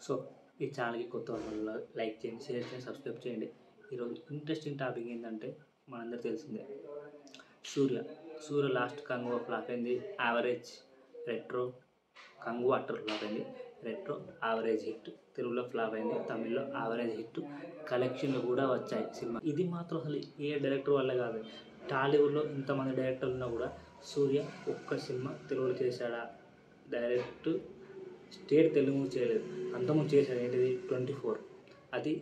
So ఈ ఛానల్కి కొత్త వాళ్ళు లైక్ చేయండి, షేర్ చేయండి, సబ్స్క్రైబ్ చేయండి. ఈరోజు ఇంట్రెస్టింగ్ టాపిక్ ఏంటంటే మనందరికీ తెలిసిందే, సూర్య లాస్ట్ కంగువ ఫ్లాప్ అయింది. Average retro Kanguva utter flop అయింది. రెట్రో యావరేజ్ హిట్, తెలుగులో ఫ్లాప్ అయింది, తమిళ్లో యావరేజ్ హిట్, కలెక్షన్లు కూడా వచ్చాయి సినిమా. ఇది మాత్రం అసలు ఏ డైరెక్టర్ వల్ల కాదు. టాలీవుడ్లో ఇంతమంది డైరెక్టర్లు ఉన్నా కూడా సూర్య ఒక్క సినిమా తెలుగులో చేశాడా? డైరెక్ట్ స్టేట్ తెలుగు చేయలేదు. అంతకుముందు చేశాడు ఏంటిది 24, అది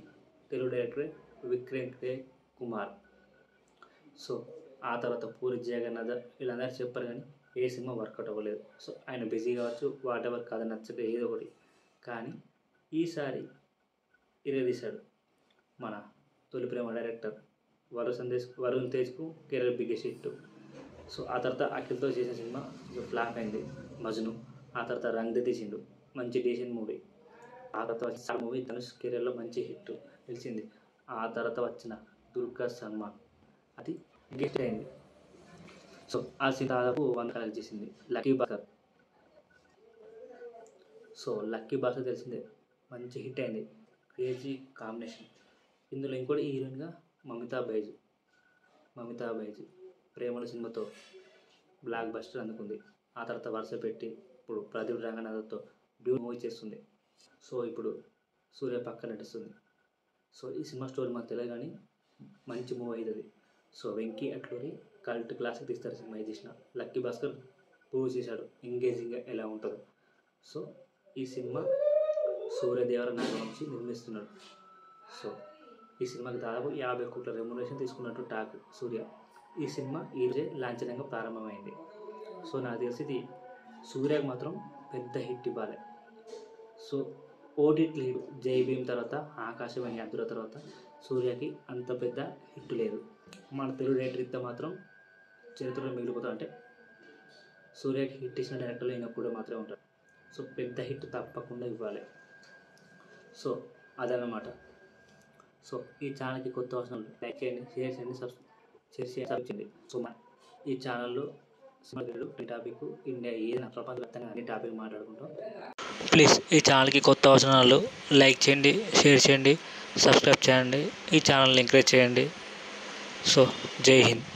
తెలుగు డైరెక్టరే విక్రమ్ కే కుమార్. సో ఆ తర్వాత పూరి జగన్నాథ్ వీళ్ళందరూ చెప్పారు కానీ ఏ సినిమా వర్కౌట్ అవ్వలేదు. సో ఆయన బిజీ కావచ్చు, వాట్ ఎవర్, కథ నచ్చక ఏదో ఒకటి. కానీ ఈసారి ఇరగదీశాడు మన తొలి ప్రేమ డైరెక్టర్ వరుణ్ తేజ్కు కెరీర్ బిగ్గెస్ట్ హిట్. సో ఆ తర్వాత అఖిల్తో చేసిన సినిమా ఫ్లాప్ అయింది, మజ్ను. ఆ తర్వాత రంగ్ తీసిండు, మంచి డీసెంట్ మూవీ. ఆ తర్వాత వచ్చిన మూవీ ధనుష్ కెరీర్లో మంచి హిట్ నిలిచింది. ఆ తర్వాత వచ్చిన దుర్గా సల్మాన్, అది గెస్ట్ అయింది. సో ఆ సినిమా దాదాపు 100 కలెక్ట్ చేసింది. లక్కీ భాస్కర్ తెలిసిందే, మంచి హిట్ అయింది, క్రేజీ కాంబినేషన్. ఇందులో ఇంకోటి హీరోయిన్గా మమితా బైజు ప్రేమల సినిమాతో బ్లాక్ బస్టర్ అందుకుంది. ఆ తర్వాత వరుస పెట్టి ఇప్పుడు ప్రదీప్ రంగనాథ్తో డ్యూట్ మూవీ చేస్తుంది. సో ఇప్పుడు సూర్య పక్క నటిస్తుంది. సో ఈ సినిమా స్టోరీ మాకు తెలియదు కానీ మంచి మూవీ అవుతుంది. So Venky Atluri cult classic తీస్తారు సినిమా తీసిన. లక్కీ భాస్కర్ ప్రూవ్ చేశాడు ఎంగేజింగ్గా ఎలా ఉంటుందో. సో ఈ సినిమా సూర్యదేవర నాగవంశి నిర్మిస్తున్నాడు. సో ఈ సినిమాకి దాదాపు 50 కోట్ల రెమ్యునరేషన్ తీసుకున్నట్టు టాక్ సూర్య. ఈ సినిమా ఈరోజే లాంఛనంగా ప్రారంభమైంది. సో నాకు తెలిసి ఇది సూర్యకి మాత్రం పెద్ద హిట్ ఇవ్వాలి. సో ఓటీటీ హిట్ జై భీమ్ తర్వాత, ఆకాశవాణి అద్దుల తర్వాత సూర్యకి అంత పెద్ద హిట్ లేదు. మన తెలుగు డైరెక్టర్ ఇద్ద మాత్రం చరిత్రలో మిగిలిపోతాడు. అంటే సూర్యకి హిట్ ఇచ్చిన డైరెక్టర్లు ఈయన కూడా మాత్రమే ఉంటారు. సో పెద్ద హిట్ తప్పకుండా ఇవ్వాలి. సో అదన్నమాట. సో ఈ ఛానల్కి కొత్త అవసరం లైక్ చేయండి, షేర్ చేయండి, సబ్స్క్రైబ్ చేయండి. సో ఈ ఛానల్లో టాపిక్ ఇండియా ఏదైనా ప్రపంచవ్యాప్తంగా అన్ని టాపిక్ మాట్లాడుకుంటాం. ప్లీజ్ ఈ ఛానల్కి కొత్త అవసరాలు లైక్ చేయండి, షేర్ చేయండి, సబ్స్క్రైబ్ చేయండి, ఈ ఛానల్ని ఎంకరేజ్ చేయండి. సో జై హింద్.